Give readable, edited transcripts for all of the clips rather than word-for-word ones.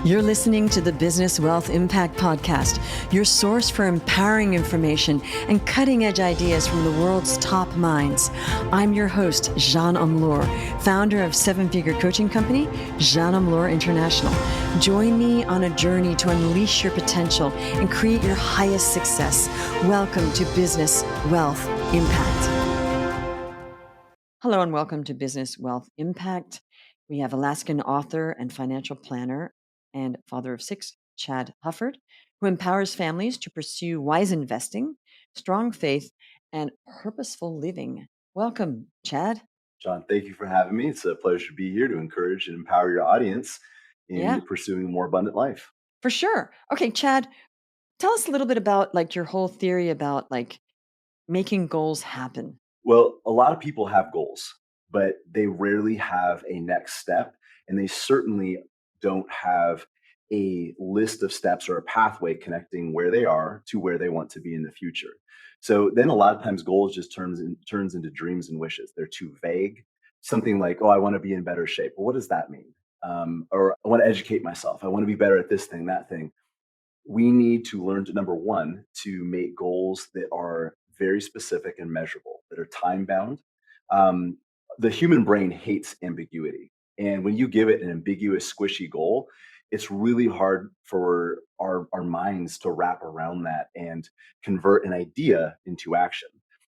You're listening to the Business Wealth Impact Podcast, your source for empowering information and cutting-edge ideas from the world's top minds. I'm your host, Jeanne, founder of seven-figure coaching company, Jeanne International. Join me on a journey to unleash your potential and create your highest success. Welcome to Business Wealth Impact. Hello and welcome to Business Wealth Impact. We have Alaskan author and financial planner and father of six, Chad Hufford, who empowers families to pursue wise investing, strong faith, and purposeful living. Welcome, Chad. John, thank you for having me. It's a pleasure to be here to encourage and empower your audience in pursuing a more abundant life. For sure. Okay, Chad, tell us a little bit about your whole theory about making goals happen. Well, a lot of people have goals, but they rarely have a next step, and they certainly don't have a list of steps or a pathway connecting where they are to where they want to be in the future. So then a lot of times goals just turns into dreams and wishes. They're too vague. Something like, oh, I want to be in better shape. Well, what does that mean? Or I want to educate myself. I want to be better at this thing, that thing. We need to learn to, number one, to make goals that are very specific and measurable, that are time bound. Um, the human brain hates ambiguity. And when you give it an ambiguous, squishy goal, it's really hard for our minds to wrap around that and convert an idea into action.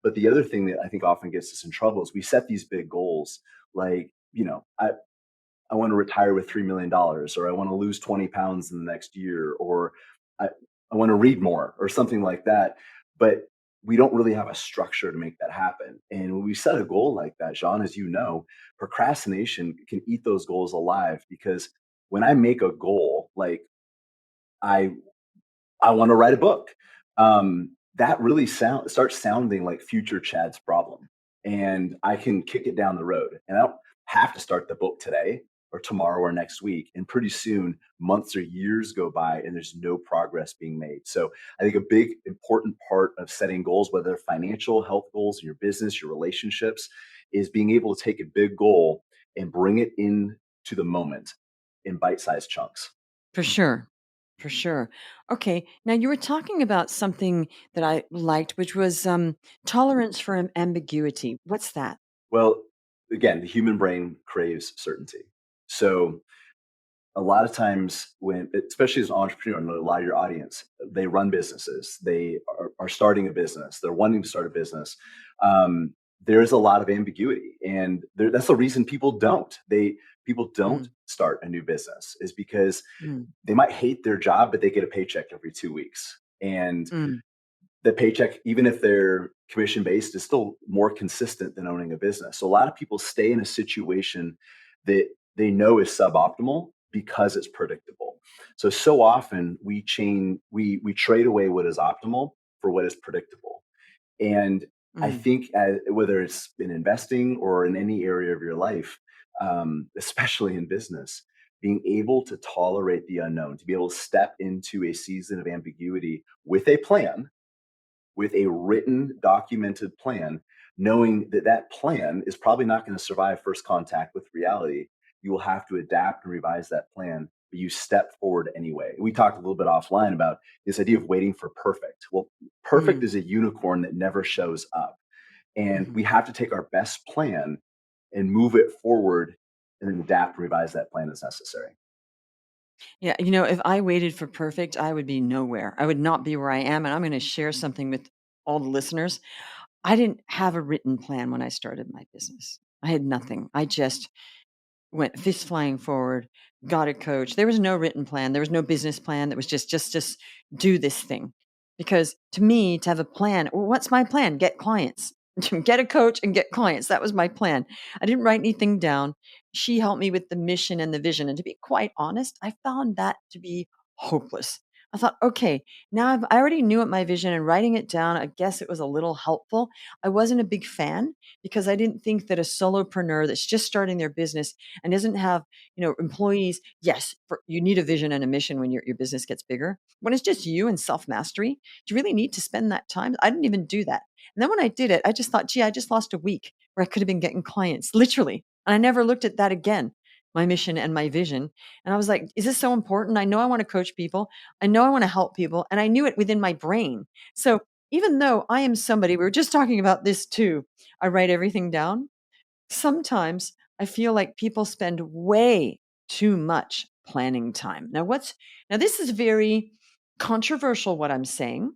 But the other thing that I think often gets us in trouble is we set these big goals like, I want to retire with $3 million, or I want to lose 20 pounds in the next year, or I, I want to read more, or something like that. But we don't really have a structure to make that happen. And when we set a goal like that, Jean, as you know, procrastination can eat those goals alive, because when I make a goal, like I I want to write a book. That really starts sounding like future Chad's problem. And I can kick it down the road. And I don't have to start the book today or tomorrow or next week. And pretty soon, months or years go by and there's no progress being made. So I think a big important part of setting goals, whether they're financial, health goals, your business, your relationships, is being able to take a big goal and bring it in to the moment in bite-sized chunks. For sure. For sure. Okay. Now you were talking about something that I liked, which was tolerance for ambiguity. What's that? Well, again, the human brain craves certainty. So a lot of times when, especially as an entrepreneur, and a lot of your audience, they run businesses, they are starting a business, they're wanting to start a business. There's a lot of ambiguity, and that's the reason people don't start a new business, is because Mm, they might hate their job, but they get a paycheck every 2 weeks. And mm, the paycheck, even if they're commission based, is still more consistent than owning a business. So a lot of people stay in a situation that they know is suboptimal because it's predictable. So often we trade away what is optimal for what is predictable. And I mm. think whether it's in investing or in any area of your life, especially in business, being able to tolerate the unknown, to be able to step into a season of ambiguity with a written, documented plan, knowing that that plan is probably not going to survive first contact with reality. You will have to adapt and revise that plan, but you step forward anyway. We talked a little bit offline about this idea of waiting for perfect. Well, perfect Mm, is a unicorn that never shows up. And mhm. we have to take our best plan and move it forward and then adapt and revise that plan as necessary. Yeah, if I waited for perfect, I would be nowhere. I would not be where I am. And I'm going to share something with all the listeners. I didn't have a written plan when I started my business. I had nothing. I just went fist flying forward, got a coach. There was no written plan. There was no business plan. That was just do this thing. Because to me, to have a plan, well, what's my plan? Get clients, get a coach and get clients. That was my plan. I didn't write anything down. She helped me with the mission and the vision. And to be quite honest, I found that to be hopeless. I thought, okay, I already knew what my vision, and writing it down, I guess it was a little helpful. I wasn't a big fan because I didn't think that a solopreneur that's just starting their business and doesn't have employees, yes, you need a vision and a mission when your business gets bigger. When it's just you and self-mastery, do you really need to spend that time? I didn't even do that. And then when I did it, I just thought, gee, I just lost a week where I could have been getting clients, literally. And I never looked at that again. my mission and my vision. And I was like, is this so important? I know I want to coach people. I know I want to help people. And I knew it within my brain. So even though I am somebody, we were just talking about this too, I write everything down. Sometimes I feel like people spend way too much planning time. Now this is very controversial what I'm saying,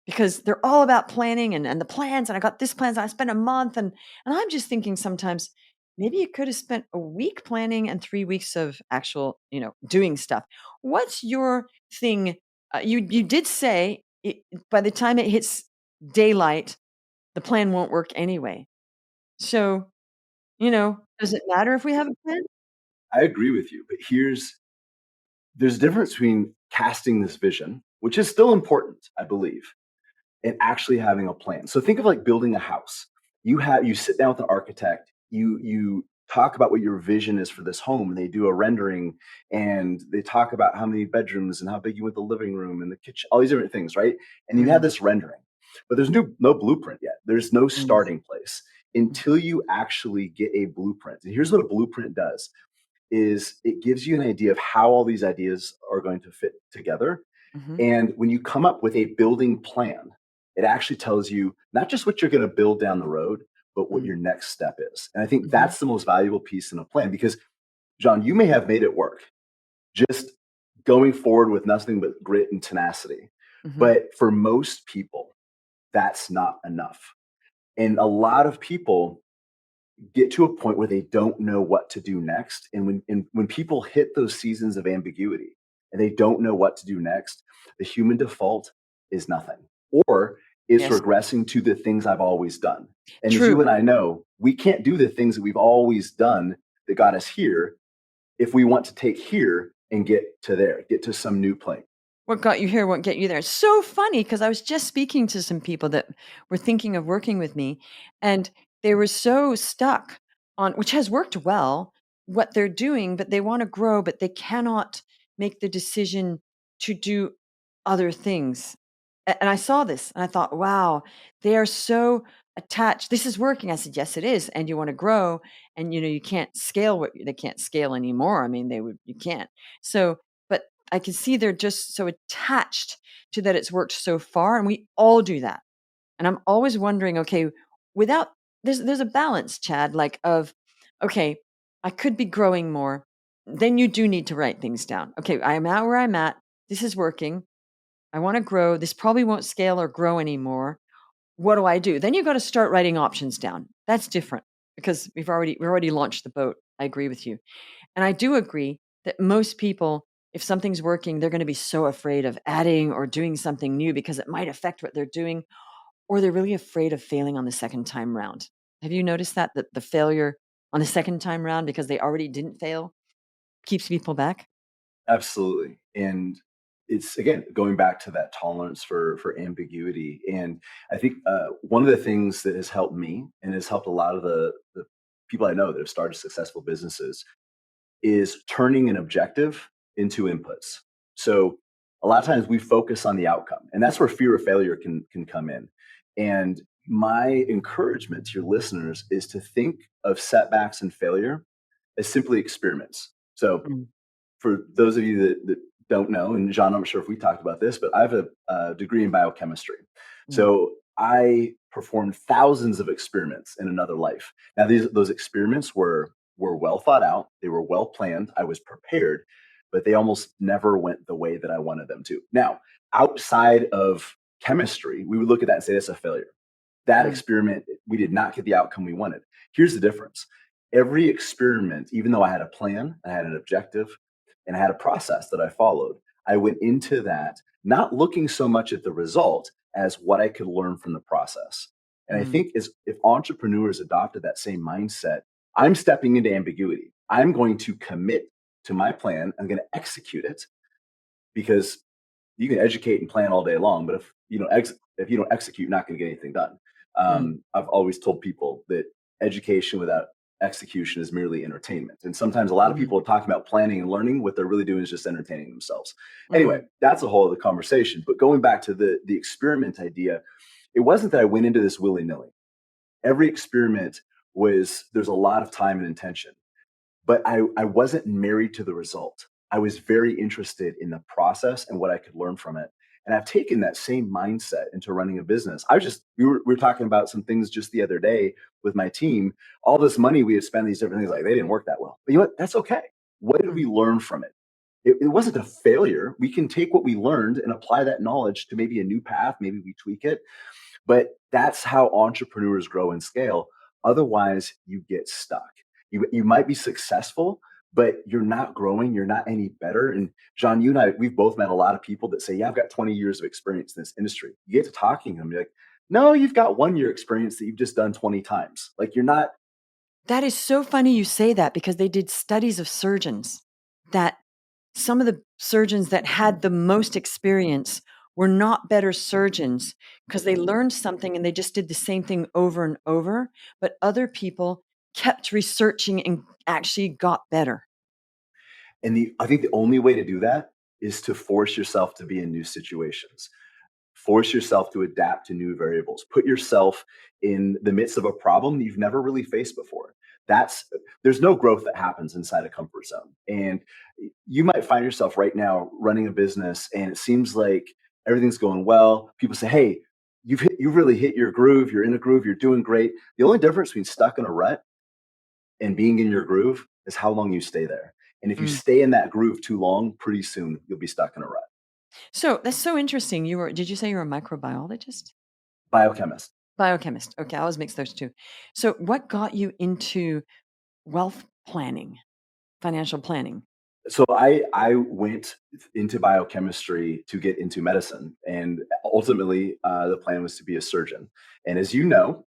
because they're all about planning and the plans, and I got this plans, and I spent a month, and I'm just thinking sometimes maybe you could have spent a week planning and 3 weeks of actual, doing stuff. What's your thing? You did say by the time it hits daylight, the plan won't work anyway. So, does it matter if we have a plan? I agree with you, but there's a difference between casting this vision, which is still important, I believe, and actually having a plan. So think of like building a house. You sit down with an architect, you talk about what your vision is for this home, and they do a rendering, and they talk about how many bedrooms and how big you want the living room and the kitchen, all these different things, right? And you have Mm, this rendering. But there's no blueprint yet. There's no mm, starting place mm, until you actually get a blueprint. And here's what a blueprint does is it gives you an idea of how all these ideas are going to fit together. mhm, And when you come up with a building plan, it actually tells you not just what you're going to build down the road, but what mm, your next step is. And I think mhm, that's the most valuable piece in a plan because, John, you may have made it work just going forward with nothing but grit and tenacity. mhm, But for most people, that's not enough. And a lot of people get to a point where they don't know what to do next. And when people hit those seasons of ambiguity and they don't know what to do next, the human default is nothing. Or it's yes, regressing to the things I've always done. And as you true. and I know, we can't do the things that we've always done that got us here if we want to take here and get to there, get to some new place. What got you here won't get you there. It's so funny because I was just speaking to some people that were thinking of working with me, and they were so stuck on, which has worked well, what they're doing, but they want to grow, but they cannot make the decision to do other things. And I saw this and I thought, wow, they are so attached. This is working. I said, yes, it is. And you want to grow, and you can't scale what they can't scale anymore. I mean, you can't. So, but I can see they're just so attached to that it's worked so far, and we all do that. And I'm always wondering, okay, without there's a balance, Chad, like of, okay, I could be growing more. Then you do need to write things down. Okay, I am at where I'm at. This is working. I want to grow. This probably won't scale or grow anymore. What do I do? Then you got to start writing options down. That's different because we've already launched the boat. I agree with you. And I do agree that most people, if something's working, they're going to be so afraid of adding or doing something new because it might affect what they're doing, or they're really afraid of failing on the second time round. Have you noticed that the failure on the second time round because they already didn't fail keeps people back? Absolutely. And it's again going back to that tolerance for ambiguity. And I think one of the things that has helped me and has helped a lot of the people I know that have started successful businesses is turning an objective into inputs. So a lot of times we focus on the outcome, and that's where fear of failure can come in. And my encouragement to your listeners is to think of setbacks and failure as simply experiments. So Mm, for those of you that don't know, and Jean, I'm sure if we talked about this, but I have a degree in biochemistry. mm, So I performed thousands of experiments in another life. Now, those experiments were well thought out, they were well planned, I was prepared, but they almost never went the way that I wanted them to. Now, outside of chemistry, we would look at that and say that's a failure. That mm, experiment, we did not get the outcome we wanted. Here's the difference. Every experiment, even though I had a plan, I had an objective, and I had a process that I followed, I went into that not looking so much at the result as what I could learn from the process. And I mm, think is if entrepreneurs adopted that same mindset, I'm stepping into ambiguity. I'm going to commit to my plan. I'm going to execute it because you can educate and plan all day long, but if you don't execute, you're not going to get anything done. mm, I've always told people that education without execution is merely entertainment, and sometimes a lot of mhm, people are talking about planning and learning. What they're really doing is just entertaining themselves. Anyway, mhm, that's a whole other conversation. But going back to the experiment idea, it wasn't that I went into this willy nilly. Every experiment was there's a lot of time and intention. but I wasn't married to the result. I was very interested in the process and what I could learn from it. And I've taken that same mindset into running a business. We were talking about some things just the other day with my team. All this money we had spent on these different things, like they didn't work that well. But you know what? That's okay. What did Mm. we learn from it? It wasn't a failure. We can take what we learned and apply that knowledge to maybe a new path. Maybe we tweak it, but that's how entrepreneurs grow and scale. Otherwise, you get stuck. You might be successful, but you're not growing. You're not any better. And John, you and I, we've both met a lot of people that say, "Yeah, I've got 20 years of experience in this industry." You get to talking to them, you're like, "No, you've got 1 year experience that you've just done 20 times. Like you're not." That is so funny you say that because they did studies of surgeons that some of the surgeons that had the most experience were not better surgeons because they learned something and they just did the same thing over and over. But other people kept researching and actually got better. And I think the only way to do that is to force yourself to be in new situations. Force yourself to adapt to new variables. Put yourself in the midst of a problem you've never really faced before. That's There's no growth that happens inside a comfort zone. And you might find yourself right now running a business and it seems like everything's going well. People say, "Hey, you've really hit your groove. You're in a groove. You're doing great." The only difference between stuck in a rut and being in your groove is how long you stay there. And if you Mm. stay in that groove too long, pretty soon you'll be stuck in a rut. So that's so interesting. Did you say you're a microbiologist? Biochemist. Biochemist. Okay, I always mix those two. So what got you into wealth planning, financial planning? So I went into biochemistry to get into medicine, and ultimately the plan was to be a surgeon. And as you know,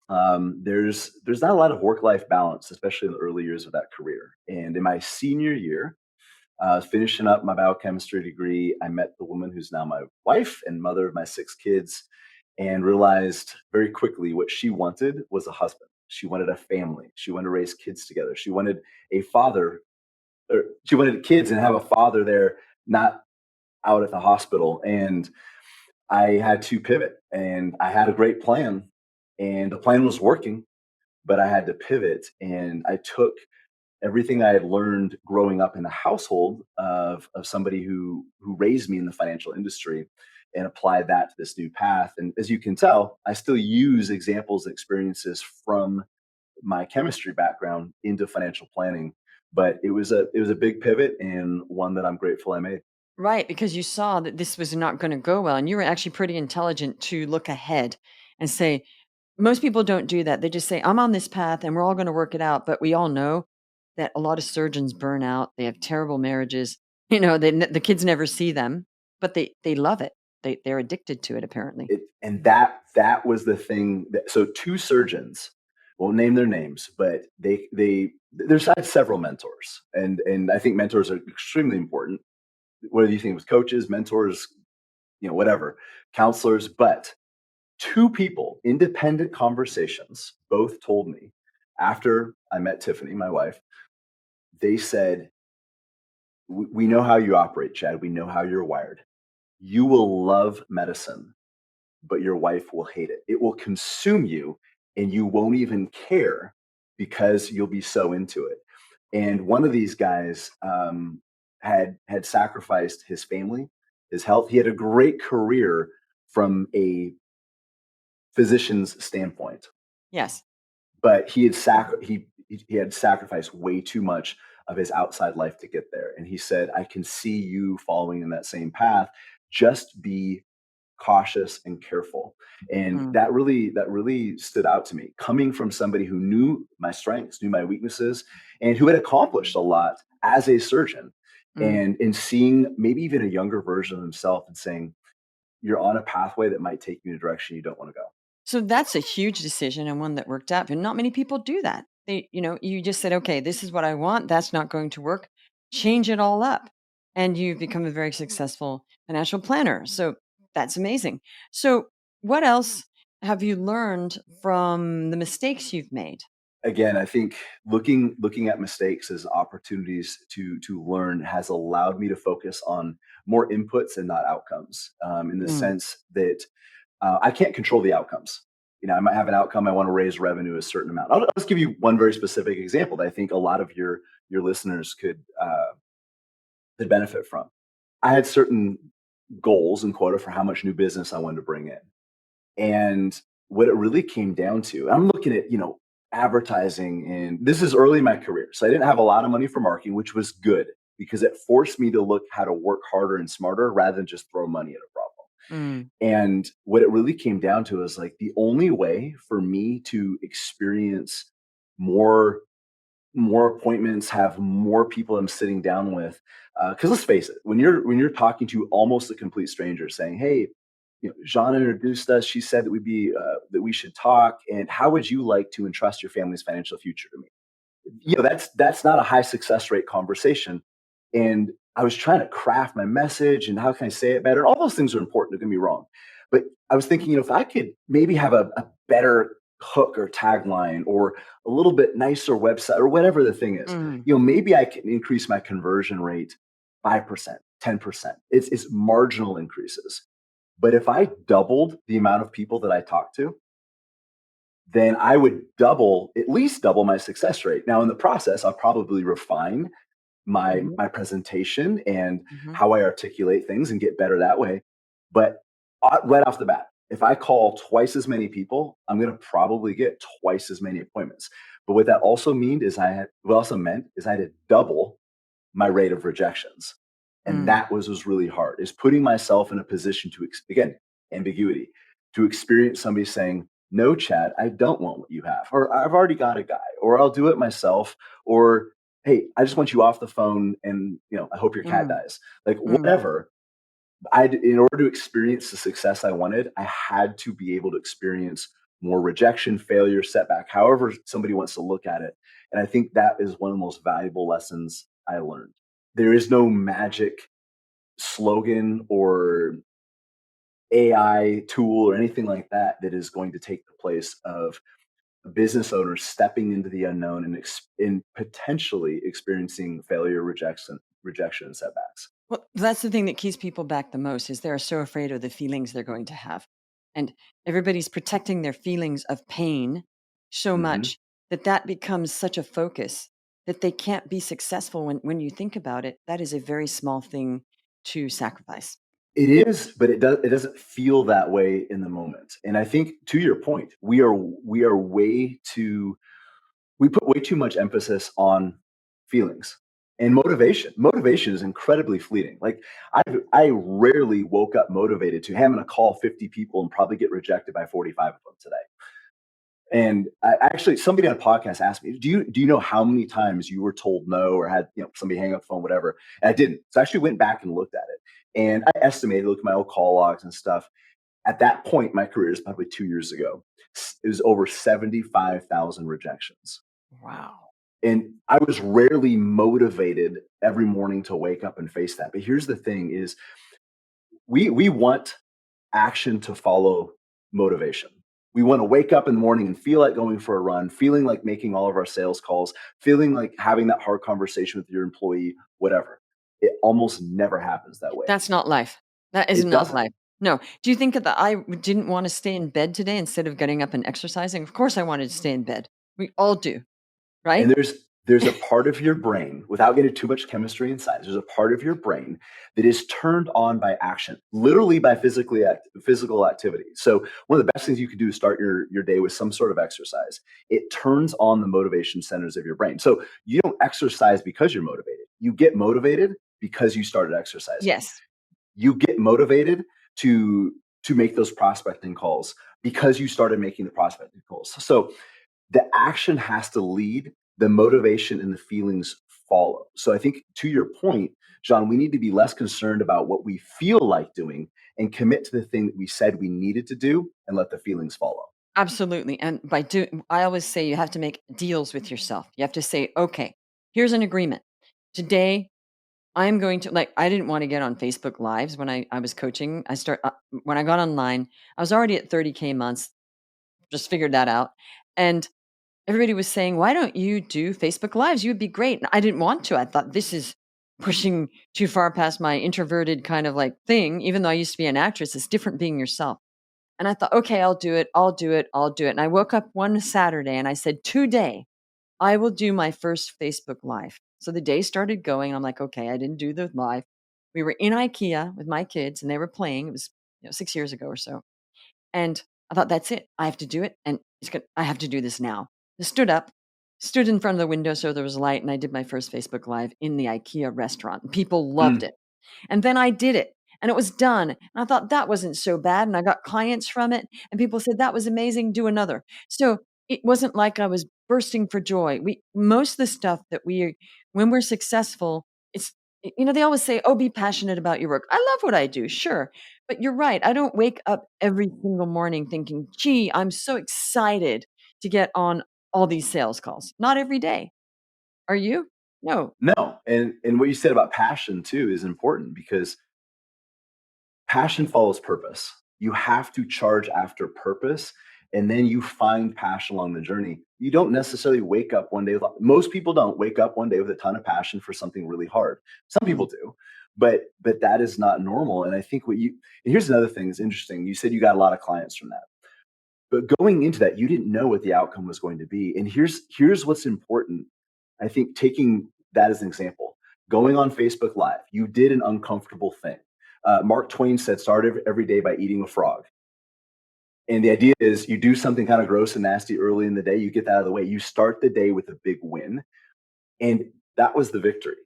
there's not a lot of work life balance, especially in the early years of that career. And in my senior year, finishing up my biochemistry degree, I met the woman who's now my wife and mother of my 6 kids, and realized very quickly what she wanted was a husband. She wanted a family. She wanted to raise kids together. She wanted a father, or she wanted kids and have a father there, not out at the hospital. And I had to pivot, and I had a great plan, and the plan was working, but I had to pivot. And I took everything I had learned growing up in the household of somebody who raised me in the financial industry and applied that to this new path. And as you can tell, I still use examples and experiences from my chemistry background into financial planning. But it was a big pivot and one that I'm grateful I made. Right, because you saw that this was not gonna go well, and you were actually pretty intelligent to look ahead and say most people don't do that. They just say, "I'm on this path and we're all gonna work it out," but we all know that a lot of surgeons burn out, they have terrible marriages, the kids never see them, but they love it. They're addicted to it apparently. That was the thing. So two surgeons, won't name their names, but there's I had several mentors, and I think mentors are extremely important. Whether you think with coaches, mentors, whatever, counselors, but two people, independent conversations, both told me after I met Tiffany, my wife, they said, we know how you operate, Chad. We know how you're wired. You will love medicine, but your wife will hate it. It will consume you and you won't even care because you'll be so into it. And one of these guys had sacrificed his family, his health. He had a great career from a physician's standpoint, Yes. but he had sacrificed way too much of his outside life to get there. And he said, "I can see you following in that same path. Just be cautious and careful." And Mm, that really stood out to me, coming from somebody who knew my strengths, knew my weaknesses, and who had accomplished a lot as a surgeon. mm. And in seeing maybe even a younger version of himself and saying, "You're on a pathway that might take you in a direction you don't want to go." So that's a huge decision and one that worked out, and not many people do that. You just said, "Okay, this is what I want. That's not going to work. Change it all up." And you've become a very successful financial planner. So that's amazing. So what else have you learned from the mistakes you've made? Again, I think looking at mistakes as opportunities to learn has allowed me to focus on more inputs and not outcomes. In the Mm, sense that I can't control the outcomes. I might have an outcome. I want to raise revenue a certain amount. I'll just give you one very specific example that I think a lot of your listeners could benefit from. I had certain goals and quota for how much new business I wanted to bring in. And what it really came down to, I'm looking at, advertising, and this is early in my career. So I didn't have a lot of money for marketing, which was good because it forced me to look how to work harder and smarter rather than just throw money at a problem. Mm, And what it really came down to is like the only way for me to experience more more appointments, have more people I'm sitting down with. Because let's face it, when you're talking to almost a complete stranger, saying, "Hey, Jeanne introduced us. She said that that we should talk. And how would you like to entrust your family's financial future to me?" That's not a high success rate conversation. And I was trying to craft my message and how can I say it better. All those things are important. Don't get me wrong, but I was thinking, if I could maybe have a better hook or tagline or a little bit nicer website or whatever the thing is, mm, maybe I can increase my conversion rate 5%, 10%. It's marginal increases. But if I doubled the amount of people that I talk to, then I would at least double my success rate. Now, in the process, I'll probably refine mhm, my presentation and mhm, how I articulate things and get better that way. But right off the bat, if I call twice as many people, I'm going to probably get twice as many appointments. But what that also means is what also meant is I had to double my rate of rejections. And mm. that was really hard, is putting myself in a position to, again, ambiguity, to experience somebody saying, "No, Chad, I don't want what you have," or "I've already got a guy," or "I'll do it myself," or "Hey, I just want you off the phone and, I hope your cat Mm, dies." Like mm. whatever. In order to experience the success I wanted, I had to be able to experience more rejection, failure, setback, however somebody wants to look at it. And I think that is one of the most valuable lessons I learned. There is no magic slogan or AI tool or anything like that that is going to take the place of a business owner stepping into the unknown and potentially experiencing failure, rejection, and setbacks. Well, that's the thing that keeps people back the most is they're so afraid of the feelings they're going to have. And everybody's protecting their feelings of pain so Mhm. much that that becomes such a focus that they can't be successful when you think about it. That is a very small thing to sacrifice. It is, but it doesn't feel that way in the moment. And I think to your point, we are we put way too much emphasis on feelings and motivation. Motivation is incredibly fleeting. Like I rarely woke up motivated to, "Hey, I'm going to call 50 people and probably get rejected by 45 of them today." And actually, somebody on a podcast asked me, "Do you know how many times you were told no or had somebody hang up the phone, whatever?" And I didn't. So I actually went back and looked at it, and I estimated, looked at my old call logs and stuff. At that point, my career is probably 2 years ago. It was over 75,000 rejections, Wow. and I was rarely motivated every morning to wake up and face that. But here's the thing: is we want action to follow motivation. We want to wake up in the morning and feel like going for a run, feeling like making all of our sales calls, feeling like having that hard conversation with your employee, whatever. It almost never happens that way. That's not life. That is It not doesn't. life. No. Do you think that I didn't want to stay in bed today instead of getting up and exercising? Of course I wanted to stay in bed. We all do, And right? there's a part of your brain, without getting too much chemistry and science, there's a part of your brain that is turned on by action, literally by physical activity. So one of the best things you can do is start your day with some sort of exercise. It turns on the motivation centers of your brain. So you don't exercise because you're motivated. You get motivated because you started exercising. Yes. You get motivated to make those prospecting calls because you started making the prospecting calls. So the action has to lead, the motivation and the feelings follow. So I think to your point, John, we need to be less concerned about what we feel like doing and commit to the thing that we said we needed to do and let the feelings follow. Absolutely. And by doing, I always say you have to make deals with yourself. You have to say, okay, here's an agreement. Today, I'm going to like, I didn't want to get on Facebook Lives when I was coaching. When I got online, I was already at 30K months, just figured that out. And everybody was saying, why don't you do Facebook Lives? You would be great. And I didn't want to. I thought this is pushing too far past my introverted kind of like thing. Even though I used to be an actress, it's different being yourself. And I thought, okay, I'll do it. I'll do it. I'll do it. And I woke up one Saturday and I said, today I will do my first Facebook Live. So the day started going. And I'm like, okay, I didn't do the live. We were in IKEA with my kids and they were playing. It was 6 years ago or so. And I thought, that's it. I have to do it. And I have to do this now. I stood up, stood in front of the window so there was light, and I did my first Facebook Live in the IKEA restaurant. People loved Mm, it. And then I did it and it was done. And I thought that wasn't so bad. And I got clients from it. And people said, that was amazing. Do another. So it wasn't like I was bursting for joy. Most of the stuff that when we're successful, it's, they always say, oh, be passionate about your work. I love what I do. Sure. But you're right. I don't wake up every single morning thinking, gee, I'm so excited to get on all these sales calls. Not every day. Are you? No. no, and what you said about passion too is important because passion follows purpose. You have to charge after purpose, and then you find passion along the journey. You don't necessarily wake up one day most people don't wake up one day with a ton of passion for something really hard. Some people Mm, do, but that is not normal. And I think and here's another thing that's interesting. You said you got a lot of clients from that. But going into that, you didn't know what the outcome was going to be. And here's what's important. I think taking that as an example, going on Facebook Live, you did an uncomfortable thing. Mark Twain said, "Start every day by eating a frog." And the idea is you do something kind of gross and nasty early in the day, you get that out of the way. You start the day with a big win. And that was the victory.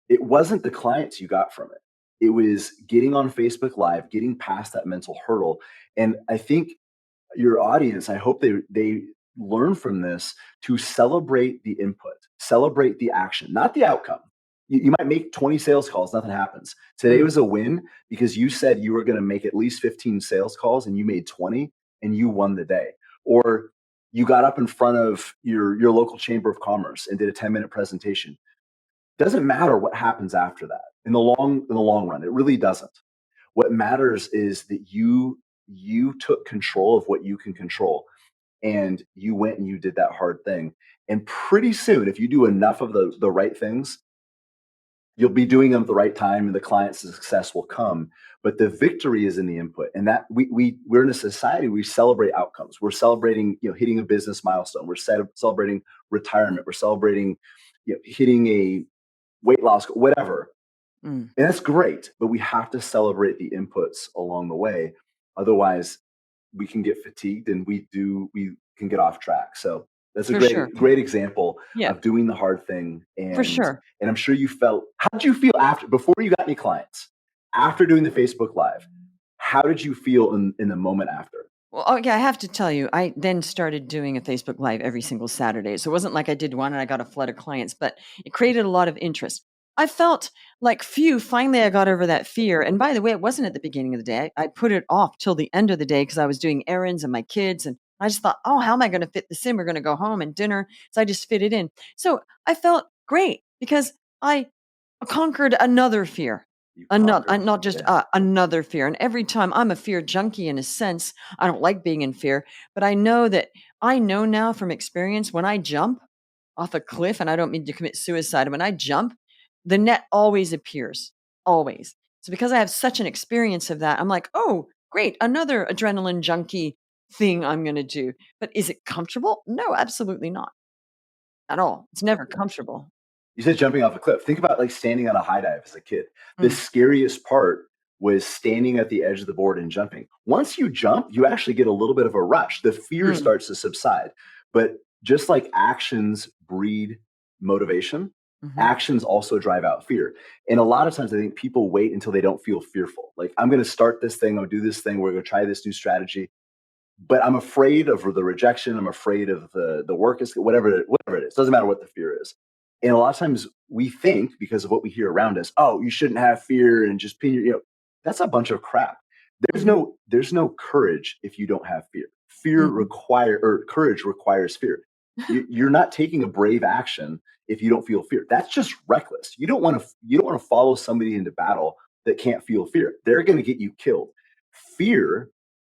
It wasn't the clients you got from it. It was getting on Facebook Live, getting past that mental hurdle. And I think your audience, I hope they learn from this to celebrate the input, celebrate the action, not the outcome. You might make 20 sales calls, nothing happens. Today mm, was a win because you said you were going to make at least 15 sales calls and you made 20 and you won the day. Or you got up in front of your local chamber of commerce and did a 10-minute presentation. Doesn't matter what happens after that in the long run. It really doesn't. What matters is that you took control of what you can control and you went and you did that hard thing. And pretty soon, if you do enough of the right things, you'll be doing them at the right time and the client's success will come. But the victory is in the input. And that we're in a society, we celebrate outcomes. We're celebrating, hitting a business milestone. We're celebrating retirement. We're celebrating, hitting a weight loss, whatever. mm. And that's great, but we have to celebrate the inputs along the way. Otherwise, we can get fatigued and we can get off track. So that's a For sure. great example Yeah, of doing the hard thing. for And sure. I'm sure you felt, how did you feel after, before you got any clients, after doing the Facebook Live? How did you feel in the moment after? Well, okay, I have to tell you, I then started doing a Facebook Live every single Saturday. So it wasn't like I did one and I got a flood of clients, but it created a lot of interest. I felt like, phew, finally I got over that fear. And by the way, it wasn't at the beginning of the day. I put it off till the end of the day because I was doing errands and my kids. And I just thought, oh, how am I going to fit this in? We're going to go home and dinner. So I just fit it in. So I felt great because I conquered another fear. You Another, conquered. not just Yeah. another fear. And every time I'm a fear junkie in a sense, I don't like being in fear, but I know now from experience when I jump off a cliff, and I don't mean to commit suicide, when I jump, the net always appears, always. So because I have such an experience of that, I'm like, oh, great, another adrenaline junkie thing I'm going to do. But is it comfortable? No, absolutely not at all. It's never comfortable. You said jumping off a cliff. Think about like standing on a high dive as a kid. The Mm, scariest part was standing at the edge of the board and jumping. Once you jump, you actually get a little bit of a rush. The fear mm, starts to subside. But just like actions breed motivation, mhm, actions also drive out fear. And a lot of times I think people wait until they don't feel fearful. Like, I'm going to start this thing, I'm going to do this thing, we're going to try this new strategy, but I'm afraid of the rejection. I'm afraid of the work is whatever it is. Doesn't matter what the fear is. And a lot of times we think because of what we hear around us, oh, you shouldn't have fear and just pin that's a bunch of crap. mhm, There's no courage if you don't have fear. mhm, Courage requires fear. You're not taking a brave action if you don't feel fear. That's just reckless. You don't want to follow somebody into battle that can't feel fear. They're going to get you killed. Fear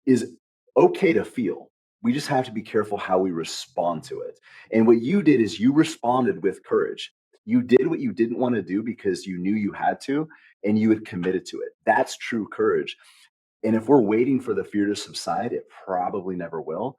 is okay to feel. We just have to be careful how we respond to it. And what you did is you responded with courage. You did what you didn't want to do because you knew you had to and you had committed to it. That's true courage. And if we're waiting for the fear to subside, it probably never will.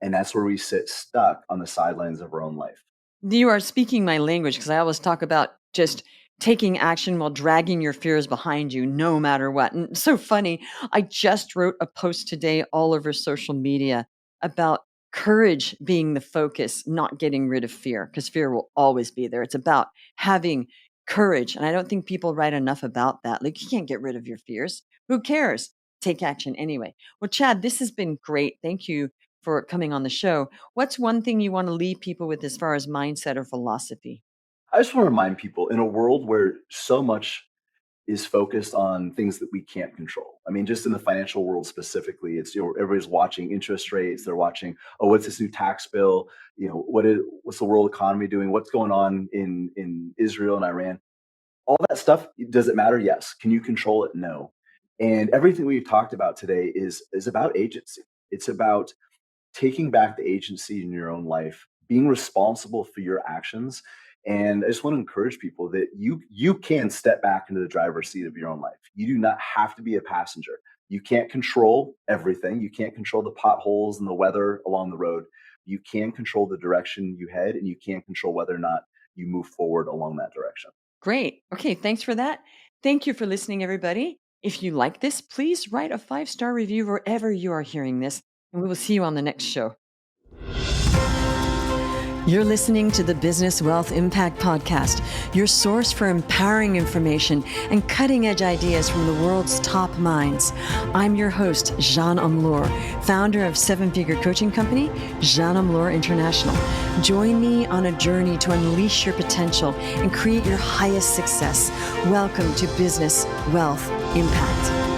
And that's where we sit stuck on the sidelines of our own life. You are speaking my language because I always talk about just taking action while dragging your fears behind you no matter what. And it's so funny. I just wrote a post today all over social media about courage being the focus, not getting rid of fear, because fear will always be there. It's about having courage. And I don't think people write enough about that. Like, you can't get rid of your fears. Who cares? Take action anyway. Well, Chad, this has been great. Thank you for coming on the show. What's one thing you want to leave people with as far as mindset or philosophy? I just want to remind people, in a world where so much is focused on things that we can't control. I mean, just in the financial world specifically, it's, everybody's watching interest rates. They're watching, oh, what's this new tax bill? What's the world economy doing? What's going on in Israel and Iran? All that stuff, does it matter? Yes. Can you control it? No. And everything we've talked about today is about agency. It's about taking back the agency in your own life, being responsible for your actions. And I just want to encourage people that you can step back into the driver's seat of your own life. You do not have to be a passenger. You can't control everything. You can't control the potholes and the weather along the road. You can control the direction you head, and you can control whether or not you move forward along that direction. Great. Okay, thanks for that. Thank you for listening, everybody. If you like this, please write a 5-star review wherever you are hearing this, and we will see you on the next show. You're listening to the Business Wealth Impact Podcast, your source for empowering information and cutting-edge ideas from the world's top minds. I'm your host, Jeanne Amlour, founder of seven-figure coaching company, Jeanne Amlour International. Join me on a journey to unleash your potential and create your highest success. Welcome to Business Wealth Impact.